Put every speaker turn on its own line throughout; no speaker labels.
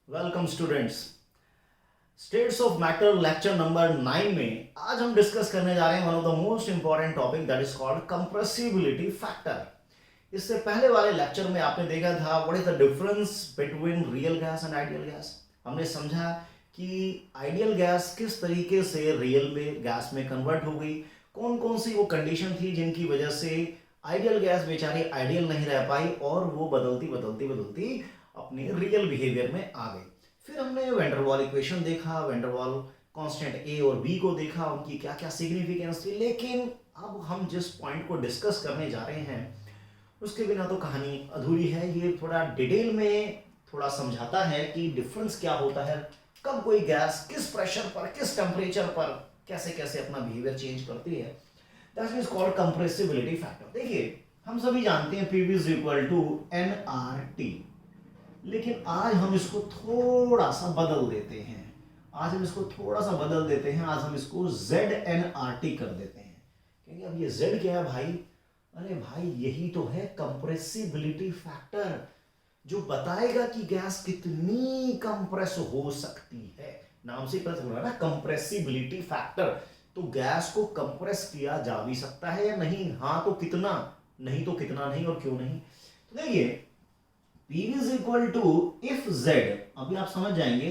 Welcome students. States of matter lecture number 9 में आज हम डिस्कस करने जा रहे हैं one of the most important topic that is called compressibility factor. इससे पहले वाले लेक्चर में आपने देखा था what is the difference between real gas and ideal gas. हमने समझा कि आइडियल गैस किस तरीके से रियल में गैस में कन्वर्ट हो गई, कौन कौन सी वो कंडीशन थी जिनकी वजह से आइडियल गैस बेचारी आइडियल नहीं रह पाई और वो बदलती बदलती बदलती अपने रियल बिहेवियर में आ गई। फिर हमने वेंडरवाल इक्वेशन देखा, वेंडरवाल कांस्टेंट ए और बी को देखा, उनकी क्या क्या सिग्निफिकेंस थी। लेकिन अब हम जिस पॉइंट को डिस्कस करने जा रहे हैं उसके बिना तो कहानी अधूरी है। ये थोड़ा डिटेल में थोड़ा समझाता है कि डिफरेंस क्या होता है, कब कोई गैस किस प्रेशर पर किस टेम्परेचर पर कैसे कैसे अपना बिहेवियर चेंज करती है। That is called compressibility factor. देखिए, हम सभी जानते हैं PV is equal to NRT, लेकिन आज हम इसको थोड़ा सा बदल देते हैं। आज हम इसको ZNRT कर देते हैं। क्योंकि अब ये Z क्या है भाई? अरे भाई, यही तो है कंप्रेसिबिलिटी फैक्टर, जो बताएगा कि गैस कितनी कंप्रेस हो सकती है। नाम से पता चल रहा है ना, कंप्रेसिबिलिटी फैक्टर। तो गैस को कंप्रेस किया जा भी सकता है या नहीं, हाँ तो कितना, नहीं तो कितना नहीं, और क्यों नहीं। तो देखिए, PV is equal to if Z, अभी आप समझ जाएंगे,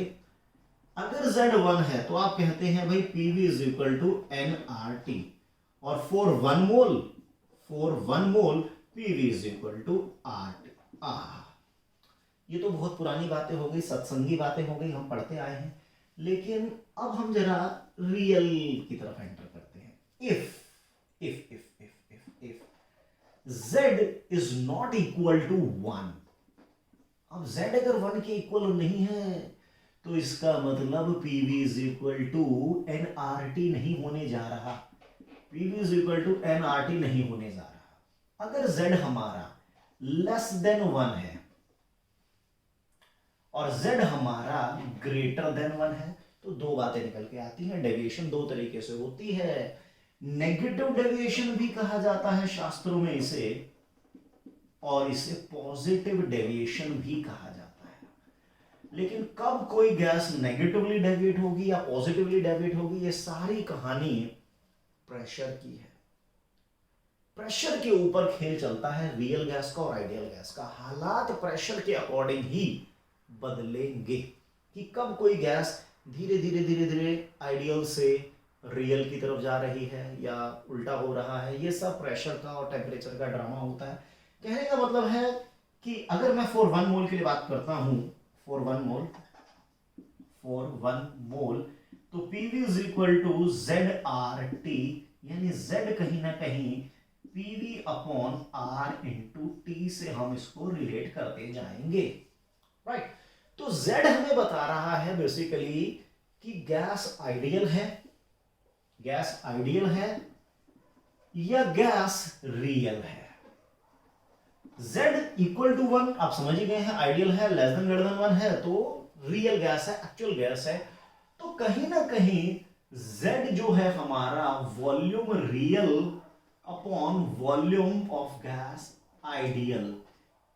अगर Z 1 है तो आप कहते हैं भाई PV is equal to nRT, और for 1 mole PV is equal to RT। ये तो बहुत पुरानी बातें हो गई, सत्संगी बातें हो गई, हम पढ़ते आए हैं। लेकिन अब हम जरा रियल की तरफ एंटर करते हैं। if Z is not equal to 1, अब Z अगर 1 के इक्वल नहीं है तो इसका मतलब PV is equal to nRT नहीं होने जा रहा। PV is equal to nRT नहीं होने जा रहा। अगर Z हमारा लेस देन 1 है और Z हमारा ग्रेटर देन 1 है तो दो बातें निकल के आती हैं। डेविएशन दो तरीके से होती है। नेगेटिव डेविएशन भी कहा जाता है शास्त्रों में इसे, और इसे पॉजिटिव डेविएशन भी कहा जाता है। लेकिन कब कोई गैस नेगेटिवली डेविएट होगी या पॉजिटिवली डेविएट होगी, ये सारी कहानी प्रेशर की है। प्रेशर के ऊपर खेल चलता है रियल गैस का और आइडियल गैस का। हालात प्रेशर के अकॉर्डिंग ही बदलेंगे कि कब कोई गैस धीरे धीरे धीरे धीरे आइडियल से रियल की तरफ जा रही है या उल्टा हो रहा है। ये सब प्रेशर का और टेम्परेचर का ड्रामा होता है। कहने का मतलब है कि अगर मैं फॉर 1 मोल के लिए बात करता हूं, फॉर 1 मोल तो PV is equal to ZRT, यानी Z कहीं ना कहीं PV upon R into T से हम इसको रिलेट करते जाएंगे, राइट। तो Z हमें बता रहा है बेसिकली कि गैस आइडियल है या गैस रियल है। Z इक्वल टू 1 आप समझ ही गए हैं, आइडियल है, लेस देन ग्रेटर देन 1 है तो रियल गैस है, एक्चुअल गैस है। तो कहीं ना कहीं Z जो है हमारा volume real upon volume of gas ideal,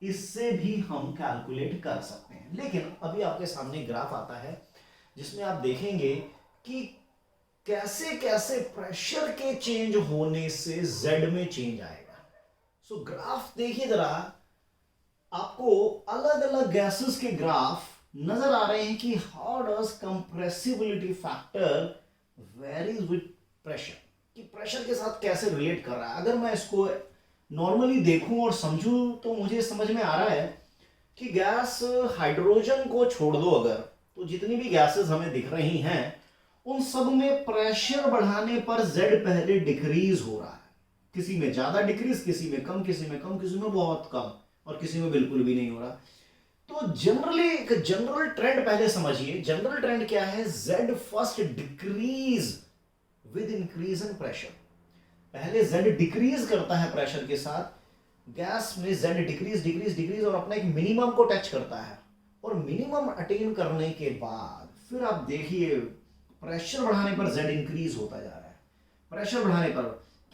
इससे भी हम कैलकुलेट कर सकते हैं। लेकिन अभी आपके सामने ग्राफ आता है जिसमें आप देखेंगे कि कैसे कैसे प्रेशर के चेंज होने से Z में चेंज आएगा। सो ग्राफ देखिए जरा, आपको अलग अलग गैसेस के ग्राफ नजर आ रहे हैं कि how does compressibility factor varies with pressure, कि प्रेशर के साथ कैसे रिलेट कर रहा है। अगर मैं इसको नॉर्मली देखूं और समझूं तो मुझे समझ में आ रहा है कि गैस हाइड्रोजन को छोड़ दो अगर, तो जितनी भी गैसेस हमें दिख रही हैं उन सब में प्रेशर बढ़ाने पर Z पहले डिक्रीज हो रहा है। किसी में ज्यादा डिक्रीज, किसी में कम, किसी में कम, किसी में बहुत कम, और किसी में बिल्कुल भी नहीं हो रहा। तो जनरली एक जनरल ट्रेंड पहले समझिए। जनरल ट्रेंड क्या है? Z first decrease with increase in pressure. पहले Z डिक्रीज करता है प्रेशर के साथ, गैस में Z डिक्रीज और अपना एक मिनिमम को टच करता है, और मिनिमम अटेन करने के बाद फिर आप देखिए प्रेशर बढ़ाने पर Z इंक्रीज होता जा रहा है। प्रेशर बढ़ाने पर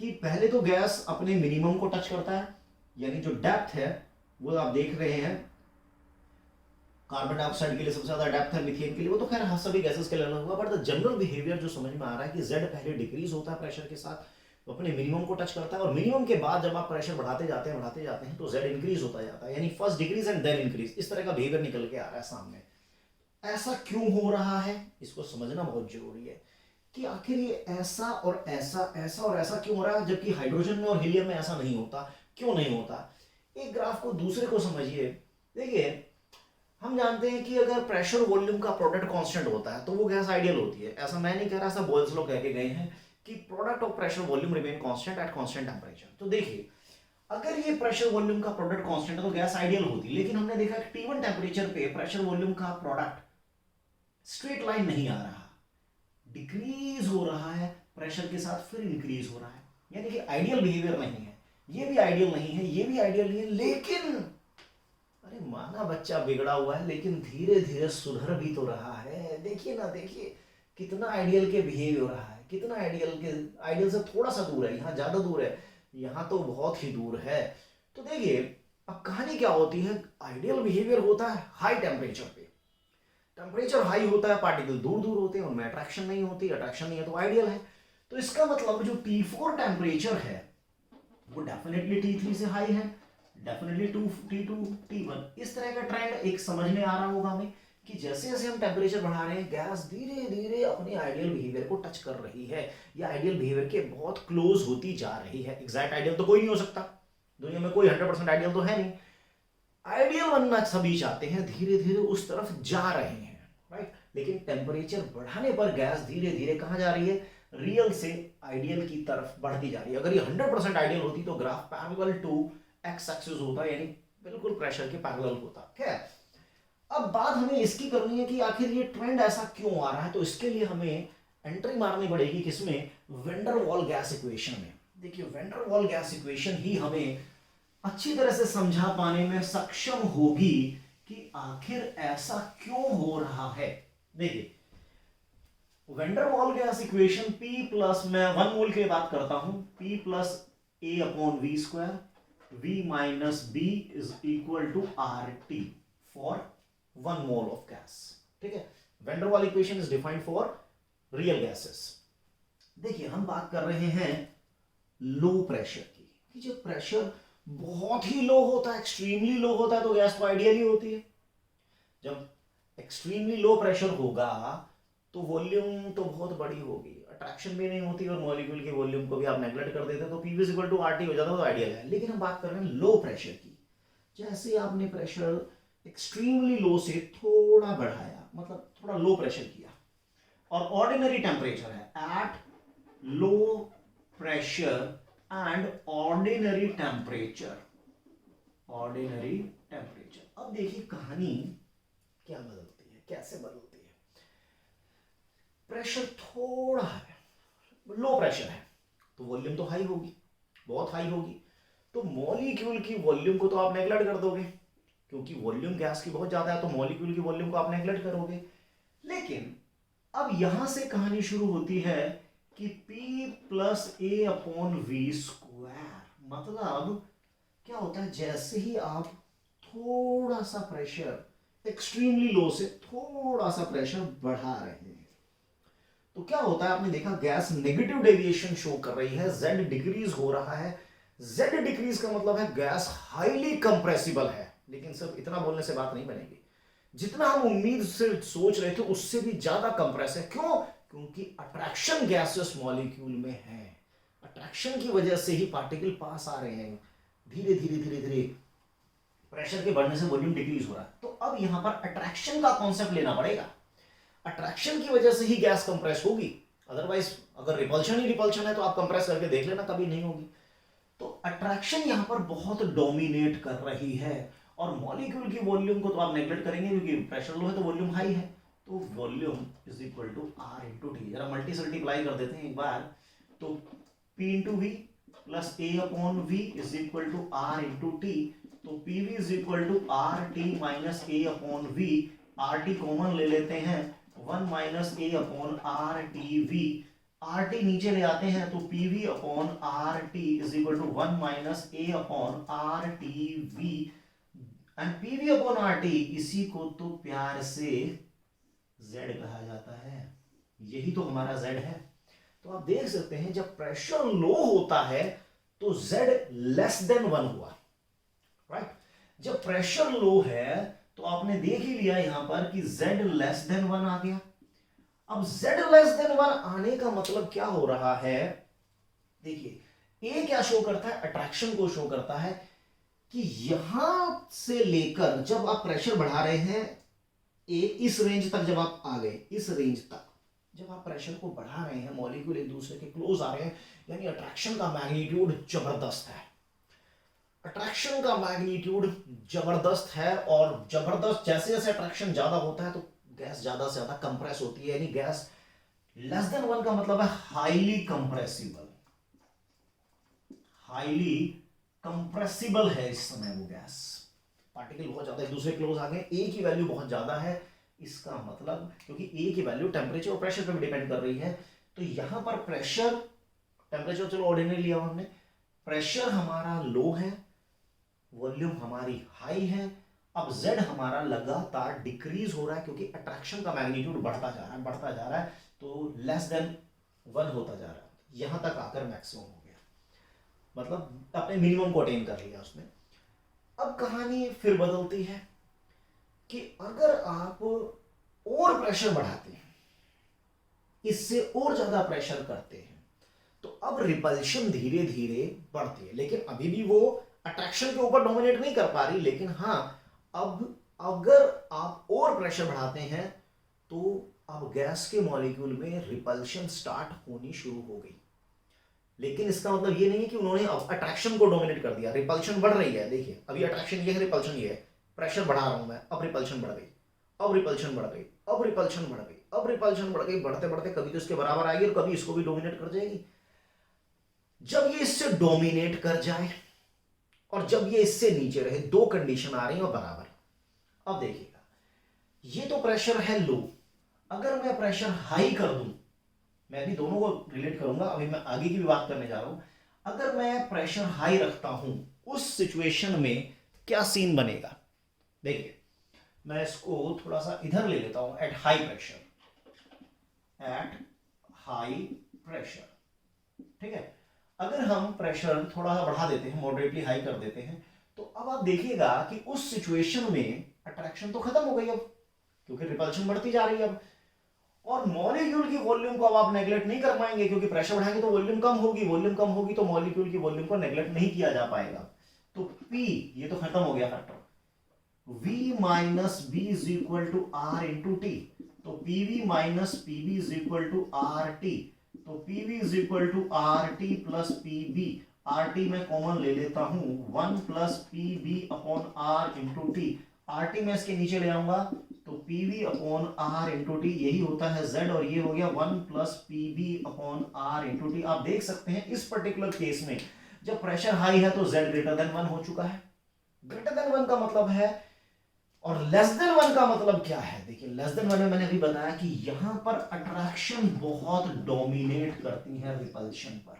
कि पहले तो गैस अपने मिनिमम को टच करता है, यानी जो डेप्थ है वो आप देख रहे हैं कार्बन डाइऑक्साइड के लिए सबसे ज्यादा डेप्थ है, मीथेन के लिए, वो तो खैर सभी गैसेस के लिए अलग हुआ, बट द जनरल बिहेवियर जो समझ में आ रहा है कि जेड पहले डिक्रीज होता है प्रेशर के साथ, तो अपने मिनिमम को टच करता है, और मिनिमम के बाद जब आप प्रेशर बढ़ाते जाते हैं तो जेड इंक्रीज होता जाता है, यानी first decrease and then increase, इस तरह का बिहेवियर निकल के आ रहा है सामने। ऐसा क्यों हो रहा है इसको समझना बहुत जरूरी है कि आखिर ये ऐसा और ऐसा, ऐसा और ऐसा क्यों हो रहा है, जबकि हाइड्रोजन में और हीलियम में ऐसा नहीं होता, क्यों नहीं होता। एक ग्राफ को दूसरे को समझिए। देखिए, हम जानते हैं कि अगर प्रेशर वॉल्यूम का प्रोडक्ट कांस्टेंट होता है तो वो गैस आइडियल होती है। ऐसा मैं नहीं कह रहा, ऐसा बोयल्स लोग कह के गए हैं कि product of pressure volume remain constant at constant temperature. तो देखिए, अगर ये प्रेशर वॉल्यूम का प्रोडक्ट कांस्टेंट है तो गैस आइडियल होती, लेकिन हमने देखा कि T1 टेंपरेचर पे प्रेशर वॉल्यूम का प्रोडक्ट स्ट्रेट लाइन नहीं आ रहा, डिक्रीज हो रहा है प्रेशर के साथ, फिर इंक्रीज हो रहा है, यानी कि आइडियल बिहेवियर नहीं है। ये भी आइडियल नहीं है, ये भी आइडियल नहीं है, लेकिन अरे माना बच्चा बिगड़ा हुआ है लेकिन धीरे धीरे सुधर भी तो रहा है। देखिए ना, देखिए कितना आइडियल के बिहेव हो रहा है, कितना आइडियल से थोड़ा सा दूर है, यहाँ ज्यादा दूर है, यहाँ तो बहुत ही दूर है। तो देखिए अब कहानी क्या होती है, आइडियल बिहेवियर होता है हाई टेम्परेचर पे, टेम्परेचर हाई होता है, पार्टिकल दूर दूर होते हैं, उनमें अट्रैक्शन नहीं होती, अट्रैक्शन नहीं है तो आइडियल है। तो इसका मतलब जो T4 टेम्परेचर है वो डेफिनेटली T3 से हाई है, डेफिनेटली T2 T1। इस तरह का ट्रेंड एक समझ में आ रहा होगा हमें कि जैसे जैसे हम टेम्परेचर बढ़ा रहे हैं गैस धीरे धीरे अपने आइडियल बिहेवियर को टच कर रही है, या आइडियल बिहेवियर के बहुत क्लोज होती जा रही है। एग्जैक्ट आइडियल तो कोई नहीं हो सकता, दुनिया में कोई 100% आइडियल तो है नहीं, आइडियल बनना सभी चाहते हैं, धीरे धीरे उस तरफ जा रहे हैं, राइट। लेकिन टेम्परेचर बढ़ाने पर गैस धीरे धीरे कहां जा रही है, रियल से आइडियल की तरफ बढ़ती जा रही है। अगर ये 100% आइडियल होती तो graph parallel to X axis होता, यानी बिल्कुल प्रेशर के पैरेलल होता। खैर, अब बात हमें इसकी करनी है कि आखिर ये ट्रेंड ऐसा क्यों आ रहा है। तो इसके लिए हमें एंट्री मारनी पड़ेगी किसमें, वेंडर वॉल गैस इक्वेशन में। देखिए, वेंडर वॉल गैस इक्वेशन ही हमें अच्छी तरह से समझा पाने में सक्षम होगी कि आखिर ऐसा क्यों हो रहा है। देखिए, van der Waal gas equation P plus, मैं 1 मोल की बात करता हूं, P plus A upon V square, V minus B is equal to RT for 1 mole of gas. ठीक है, van der Waal equation is defined for real gases. देखिए, हम बात कर रहे हैं लो प्रेशर की, कि जब प्रेशर बहुत ही लो होता है, एक्सट्रीमली लो होता है, तो गैस तो आइडियली होती है। जब एक्सट्रीमली लो प्रेशर होगा तो वॉल्यूम तो बहुत बड़ी होगी, अट्रैक्शन भी नहीं होती, और मॉलिक्यूल की वॉल्यूम को भी आप नेगलेक्ट कर देते तो PV इक्वल टू RT हो जाता, तो आइडियल है। लेकिन हम बात कर रहे हैं लो प्रेशर की। जैसे आपने प्रेशर एक्सट्रीमली लो से थोड़ा बढ़ाया, मतलब थोड़ा लो प्रेशर किया, और ऑर्डिनरी टेम्परेचर है at low pressure and ordinary temperature, अब देखिए कहानी क्या बदलती है, कैसे बदलती है। प्रेशर थोड़ा है, लो प्रेशर है, तो वॉल्यूम तो हाई होगी, बहुत हाई होगी, तो मॉलिक्यूल की वॉल्यूम को तो आप नेगलेक्ट कर दोगे, क्योंकि वॉल्यूम गैस की बहुत ज्यादा है, तो मॉलिक्यूल की वॉल्यूम को आप नेगलेक्ट करोगे। लेकिन अब यहां से कहानी शुरू होती है कि P plus A upon V square, मतलब क्या होता है, जैसे ही आप थोड़ा सा प्रेशर एक्सट्रीमली लो से थोड़ा सा प्रेशर बढ़ा रहे हैं, तो क्या होता है, आपने देखा गैस नेगेटिव डेविएशन शो कर रही है, Z डिक्रीज हो रहा है। Z डिक्रीज का मतलब है गैस हाईली कंप्रेसिबल है। लेकिन सिर्फ इतना बोलने से बात नहीं बनेगी, जितना हम उम्मीद से सोच रहे थे उससे भी ज्यादा कंप्रेस है। क्यों? क्योंकि अट्रैक्शन गैसेस मॉलिक्यूल में है, अट्रैक्शन की वजह से ही पार्टिकल पास आ रहे हैं, धीरे धीरे धीरे धीरे प्रेशर के बढ़ने से वॉल्यूम डिक्रीज हो रहा है। तो अब यहां पर अट्रैक्शन का कॉन्सेप्ट लेना पड़ेगा, अट्रैक्शन की वजह से ही गैस कंप्रेस होगी, अदरवाइज अगर रिपल्शन ही रिपल्शन है तो आप कंप्रेस करके देख लेना, कभी नहीं होगी। तो अट्रैक्शन यहां पर बहुत डोमिनेट कर रही है, और मॉलिक्यूल की वॉल्यूम को तो आप नेगलेक्ट करेंगे क्योंकि प्रेशर लो है तो वॉल्यूम हाई है, तो volume is equal to R into T. जरा मल्टीप्लाई कर देते हैं एक बार, तो P into V plus A upon V is equal to R into T, तो PV is equal to RT minus A upon V, RT common ले लेते हैं, 1 minus A upon RTV, RT नीचे ले आते हैं तो PV upon RT is equal to 1 minus A upon RTV, and PV upon RT, इसी को तो प्यार से जेड कहा जाता है, यही तो हमारा जेड है। तो आप देख सकते हैं जब प्रेशर लो होता है तो जेड लेस देन 1 हुआ, राइट। जब प्रेशर लो है तो आपने देख ही लिया यहां पर कि जेड लेस देन 1 आ गया। अब जेड लेस देन 1 आने का मतलब क्या हो रहा है, देखिए ए क्या शो करता है, अट्रैक्शन को शो करता है कि यहां से लेकर जब आप प्रेशर बढ़ा रहे हैं ए, इस रेंज तक जब आप आ गए, इस रेंज तक जब आप प्रेशर को बढ़ा रहे हैं, मॉलिक्यूल एक दूसरे के क्लोज आ रहे हैं, यानी अट्रैक्शन का मैग्नीट्यूड जबरदस्त है। अट्रैक्शन का मैग्नीट्यूड जबरदस्त है, और जबरदस्त जैसे जैसे अट्रैक्शन ज्यादा होता है तो गैस ज्यादा से ज्यादा कंप्रेस होती है, यानी गैस लेस देन 1 का मतलब है हाईली कंप्रेसिबल, हाईली कंप्रेसिबल है इस समय वो गैस। पार्टिकल बहुत ज्यादा एक दूसरे क्लोज आ गए, ए की वैल्यू बहुत ज्यादा है, इसका मतलब क्योंकि ए की वैल्यू टेम्परेचर और प्रेशर पर भी डिपेंड कर रही है, तो यहां पर प्रेशर, टेम्परेचर चलो ऑर्डिनरी लिया हमने, प्रेशर हमारा लो है, वॉल्यूम हमारी हाई है। अब Z हमारा लगातार डिक्रीज हो रहा है क्योंकि अट्रैक्शन का मैग्नीट्यूड बढ़ता जा रहा है, बढ़ता जा रहा है, तो लेस देन 1 होता जा रहा है, यहां तक आकर मैक्सिमम हो गया, मतलब अपने मिनिमम को अटेन कर लिया उसने। अब कहानी फिर बदलती है कि अगर आप और प्रेशर बढ़ाते हैं, इससे और ज्यादा प्रेशर करते हैं, तो अब रिपल्शन धीरे धीरे बढ़ती है, लेकिन अभी भी वो अट्रैक्शन के ऊपर डोमिनेट नहीं कर पा रही, लेकिन हाँ अब अगर आप और प्रेशर बढ़ाते हैं तो अब गैस के मॉलिक्यूल में रिपल्शन स्टार्ट होनी शुरू हो गई। लेकिन इसका मतलब ये नहीं है कि उन्होंने अब अट्रैक्शन को डोमिनेट कर दिया, रिपल्शन बढ़ रही है। देखिए अभी अट्रैक्शन ये है, रिपल्शन ये है, प्रेशर बढ़ा रहा हूं मैं, अब रिपल्शन बढ़ गई, अब रिपल्शन बढ़ गई, अब रिपल्शन बढ़ गई, अब रिपल्शन बढ़ गई, बढ़ते बढ़ते कभी तो इसके बराबर आएगी और कभी इसको भी डोमिनेट कर जाएगी। जब ये इससे डोमिनेट कर जाए और जब ये इससे नीचे रहे, दो कंडीशन आ रही है और बराबर। अब देखिएगा ये तो प्रेशर है लो, अगर मैं प्रेशर हाई कर दूं, मैं भी दोनों को रिलेट करूंगा, अभी मैं आगे की भी बात करने जा रहा हूं। अगर मैं प्रेशर हाई रखता हूं उस सिचुएशन में क्या सीन बनेगा, देखिए मैं इसको थोड़ा सा इधर ले लेता हूं, at high pressure, at high pressure, ठीक है। अगर हम प्रेशर थोड़ा सा बढ़ा देते हैं, मॉडरेटली हाई कर देते हैं, तो अब आप देखिएगा कि उस सिचुएशन में अट्रैक्शन तो खत्म हो गई अब, क्योंकि रिपल्शन बढ़ती जा रही है अब, और मॉलिक्यूल की वॉल्यूम को अब आप नेगलेक्ट नहीं कर पाएंगे, क्योंकि प्रेशर बढ़ाएंगे तो वॉल्यूम कम होगी, वॉल्यूम कम होगी तो मॉलिक्यूल की वॉल्यूम को नेगलेक्ट नहीं किया जा पाएगा। तो P ये तो खत्म हो गया factor, V minus B is equal to R into T, तो PV minus PB is equal to R T, तो PV is equal to R T plus PB, R T मैं कॉमन ले लेता हूं, 1 plus PB upon R into T, R T मैं इसके नीचे ले आऊंगा तो PV upon R into T, यही होता है Z, और ये हो गया 1 plus PB upon R into T. आप देख सकते हैं इस पर्टिकुलर केस में जब प्रेशर हाई है तो Z ग्रेटर देन 1 हो चुका है। ग्रेटर देन 1 का मतलब है, और लेस देन 1 का मतलब क्या है, देखिए लेस देन 1 में मैंने अभी बताया कि यहां पर अट्रैक्शन बहुत डोमिनेट करती है रिपल्शन पर,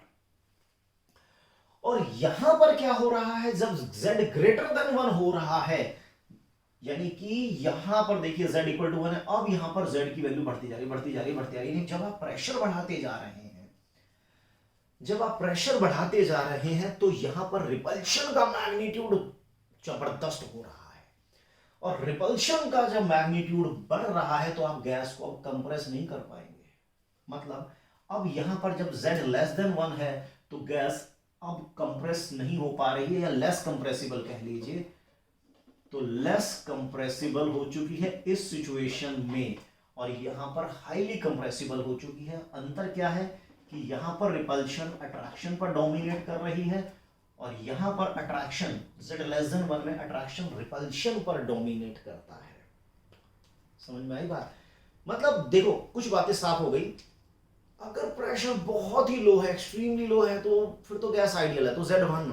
और यहां पर क्या हो रहा है, जब Z ग्रेटर देन 1 हो रहा है, यानी कि यहां पर देखिए Z इक्वल टू 1 है, अब यहां पर Z की वैल्यू बढ़ती जा रही, बढ़ती जा रही, बढ़ती जा रही। जब आप प्रेशर बढ़ाते जा रहे हैं, जब आप प्रेशर बढ़ाते जा रहे हैं तो यहां पर रिपल्शन का मैग्नीट्यूड जबरदस्त हो रहा है, और रिपल्शन का जब मैग्नीट्यूड बढ़ रहा है तो आप गैस को अब कंप्रेस नहीं कर पाएंगे। मतलब अब यहां पर जब Z लेस देन 1 है तो गैस अब कंप्रेस नहीं हो पा रही है, या लेस कंप्रेसिबल कह लीजिए, तो लेस कंप्रेसिबल हो चुकी है इस सिचुएशन में, और यहां पर हाईली कंप्रेसिबल हो चुकी है। अंतर क्या है कि यहां पर रिपल्शन अट्रैक्शन पर डोमिनेट कर रही है, और यहां पर अट्रैक्शन Z लेस देन 1 में अट्रैक्शन रिपल्शन पर डोमिनेट करता है। समझ में आई बात? मतलब देखो कुछ बातें साफ हो गई। अगर प्रेशर बहुत ही लो है, एक्सट्रीमली लो है, तो फिर तो गैस आइडियल है, तो Z1,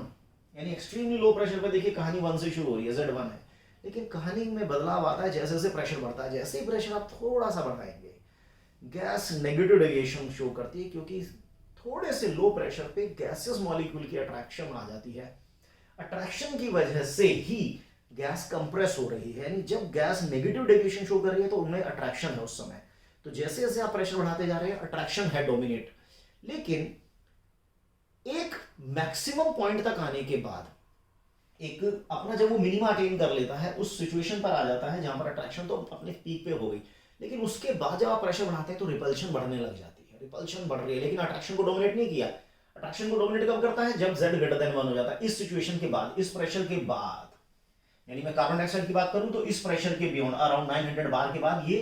यानी एक्सट्रीमली लो प्रेशर पे देखिए कहानी 1 से शुरू हो रही है, Z1 है। लेकिन कहानी में बदलाव आता है जैसे जैसे प्रेशर बढ़ता है, जैसे ही प्रेशर आप थोड़ा सा बढ़ाएंगे गैस नेगेटिव डेविएशन शो करती है, क्योंकि थोड़े से लो प्रेशर पे गैसेस मॉलिक्यूल की अट्रैक्शन आ जाती है। अट्रैक्शन की वजह से ही गैस कंप्रेस हो रही है, यानी जब गैस नेगेटिव डेविएशन शो कर रही है तो उनमें अट्रैक्शन है उस समय। तो जैसे जैसे आप प्रेशर बढ़ाते जा रहे हैं अट्रैक्शन है डोमिनेट, लेकिन एक मैक्सिमम पॉइंट तक आने के बाद एक अपना जब वो मिनिमा अटेन कर लेता है उस सिचुएशन पर आ जाता है जहां पर अट्रैक्शन तो अपने पीक पे हो गई, लेकिन उसके बाद जब आप प्रेशर बढ़ाते हैं तो रिपल्शन बढ़ने लग जाती है, रिपल्शन बढ़ रही है लेकिन अट्रैक्शन को डोमिनेट नहीं किया। अट्रैक्शन को डोमिनेट कब करता है? जब z ग्रेटर देन 1 हो जाता है। इस सिचुएशन के बाद, इस प्रेशर के बाद, यानी मैं कार्बन डाइऑक्साइड की बात करूं तो इस प्रेशर के बियॉन्ड अराउंड 900 बार के बाद ये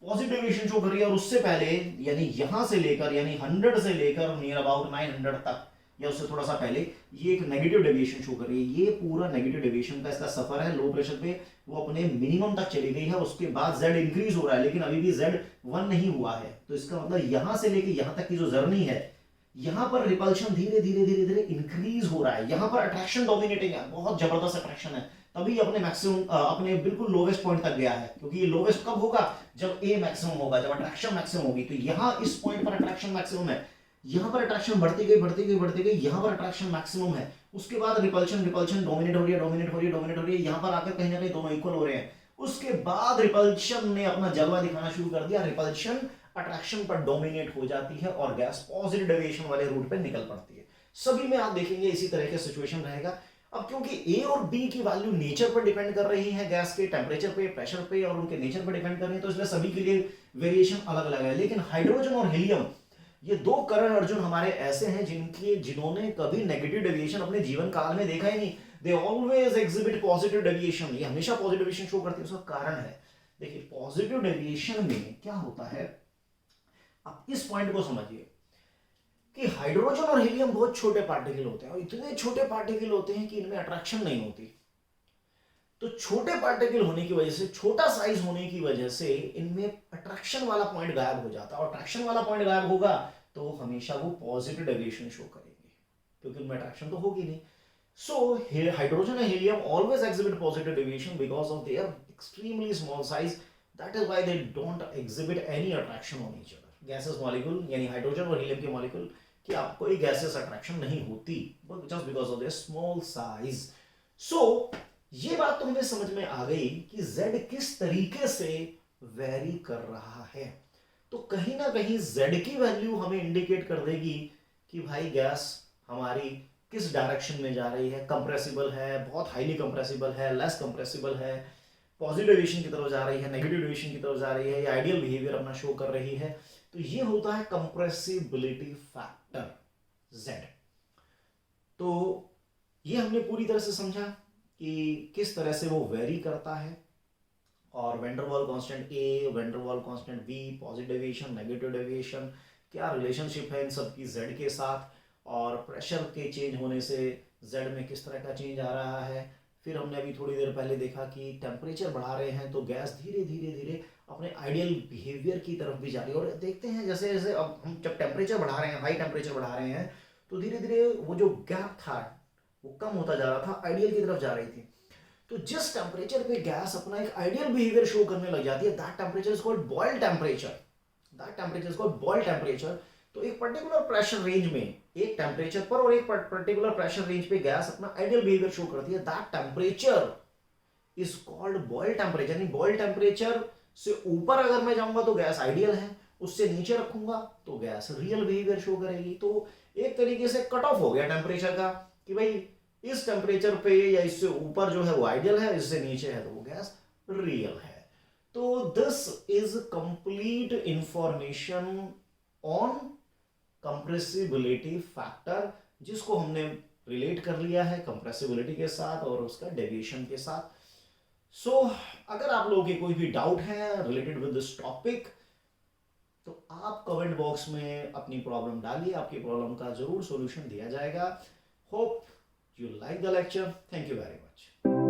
पॉजिटिव डेविएशन शो कर रही है, और उससे पहले यानी यहां से लेकर यानी 100 से लेकर नियर अबाउट 900 तक या उससे थोड़ा सा पहले ये एक नेगेटिव डेविएशन शो कर रही है। ये पूरा नेगेटिव डेविएशन का इसका सफर है। लो प्रेशर पे वो अपने मिनिमम तक चली गई है, उसके बाद z इंक्रीज हो रहा है लेकिन अभी भी z 1 नहीं हुआ है। तो इसका मतलब यहां से लेके यहां तक की जो जर्नी है, यहां पर रिपल्शन धीरे धीरे धीरे धीरे इंक्रीज हो रहा है, यहां पर अट्रैक्शन डोमिनेटिंग है, बहुत जबरदस्त अट्रैक्शन है, तभी अपने मैक्सिमम अपने बिल्कुल लोवेस्ट पॉइंट तक गया है। क्योंकि ये लोवेस्ट कब होगा? जब ए मैक्सिमम होगा, जब अट्रैक्शन मैक्सिमम होगी। तो यहां इस पॉइंट पर अट्रैक्शन मैक्सिमम है, यहां पर अट्रैक्शन बढ़ती गई बढ़ती गई बढ़ती गई, यहां पर अट्रैक्शन मैक्सिमम है, उसके बाद रिपल्शन रिपल्शन डोमिनेट हो रही है डोमिनेट हो रही है डोमिनेट हो रही है, यहां पर आकर कहीं ना कहीं दोनों इक्वल हो रहे हैं। उसके बाद रिपल्शन ने अपना जलवा दिखाना शुरू कर दिया, रिपल्शन अट्रैक्शन पर डोमिनेट हो जाती है और गैस पॉजिटिव डेविएशन वाले रूट पे निकल पड़ती है। सभी में आप देखेंगे इसी तरह का सिचुएशन रहेगा। अब क्योंकि ए और बी की वैल्यू नेचर पर डिपेंड कर रही है, गैस के टेम्परेचर पे, प्रेशर पे और उनके नेचर पर डिपेंड कर रही है, तो इसलिए सभी के लिए वेरिएशन अलग अलग है। लेकिन हाइड्रोजन और हीलियम, ये दो करण अर्जुन हमारे ऐसे हैं जिन्होंने कभी नेगेटिव डेविएशन अपने जीवन काल में देखा ही नहीं। They always exhibit positive deviation, ये हमेशा पॉजिटिव डेविएशन शो करती है। उसका कारण है, देखिए पॉजिटिव डेविएशन में क्या होता है, आप इस पॉइंट को समझिए कि हाइड्रोजन और हीलियम बहुत छोटे पार्टिकल होते हैं और इतने छोटे पार्टिकल होते हैं कि इनमें अट्रैक्शन नहीं होती। तो छोटे पार्टिकल होने की वजह से, छोटा साइज होने की वजह से इनमें अट्रैक्शन वाला पॉइंट गायब हो जाता है, और अट्रैक्शन वाला पॉइंट गायब होगा तो हमेशा वो पॉजिटिव डेविएशन शो करेंगे क्योंकि उनमें अट्रैक्शन तो होगी नहीं। So hydrogen and helium always exhibit positive deviation because of their extremely small size, that is why they don't exhibit any attraction on each other. Gases molecule यानी hydrogen और helium के molecule कि आपको कोई gases attraction नहीं होती just because of their small size. So ये बात तो हमें समझ में आ गई कि Z किस तरीके से वेरी कर रहा है। तो कहीं ना कहीं Z की वैल्यू हमें इंडिकेट कर देगी कि भाई गैस हमारी किस डायरेक्शन में जा रही है, कंप्रेसिबल है, बहुत हाईली कंप्रेसिबल है, लेस कंप्रेसिबल है, पॉजिटिव डेविएशन की तरफ जा रही है, नेगेटिव डेविएशन की तरफ जा रही है, या आइडियल बिहेवियर अपना शो कर रही है। तो ये होता है कंप्रेसिबिलिटी फैक्टर Z। तो ये हमने पूरी तरह से समझा कि किस तरह से वो वेरी करता है, और वेंडर वाल कांस्टेंट A, वेंडर वाल constant V, positive deviation, negative deviation, क्या रिलेशनशिप है इन सब की Z के साथ, और प्रेशर के चेंज होने से Z में किस तरह का चेंज आ रहा है। फिर हमने अभी थोड़ी देर पहले देखा कि टेम्परेचर बढ़ा रहे हैं तो गैस धीरे धीरे धीरे अपने आइडियल बिहेवियर की तरफ भी जा रही है। और देखते हैं जैसे जैसे अब हम जब टेम्परेचर बढ़ा रहे हैं, हाई टेम्परेचर बढ़ा रहे हैं, तो धीरे धीरे वो जो गैप था वो कम होता जा रहा था, आइडियल की तरफ जा रही थी। तो जिस टेम्परेचर पे गैस अपना एक आइडियल बिहेवियर शो करने लग जाती है, that temperature is called boil temperature. That temperature is called boil temperature. तो एक पर्टिकुलर प्रेशर रेंज में, एक टेम्परेचर पर और एक पर्टिकुलर प्रेशर रेंज पे गैस अपना आइडियल बिहेवियर शो करती है, that temperature is called boil temperature. यानी बॉइल टेम्परेचर से ऊपर अगर मैं जाऊंगा तो गैस आइडियल है, उससे नीचे रखूंगा तो गैस रियल बिहेवियर शो करेगी। तो एक तरीके से कट ऑफ हो गया टेम्परेचर का कि भाई इस टेम्परेचर पे या इससे ऊपर जो है वो आइडियल है, इससे नीचे है तो वो गैस रियल है। तो this is complete information on compressibility factor, जिसको हमने रिलेट कर लिया है कंप्रेसिबिलिटी के साथ और उसका डेविएशन के साथ। सो अगर आप लोगों के कोई भी डाउट है रिलेटेड विद दिस टॉपिक तो आप कमेंट बॉक्स में अपनी प्रॉब्लम डालिए, आपकी प्रॉब्लम का जरूर सॉल्यूशन दिया जाएगा। Hope you like the lecture. Thank you very much.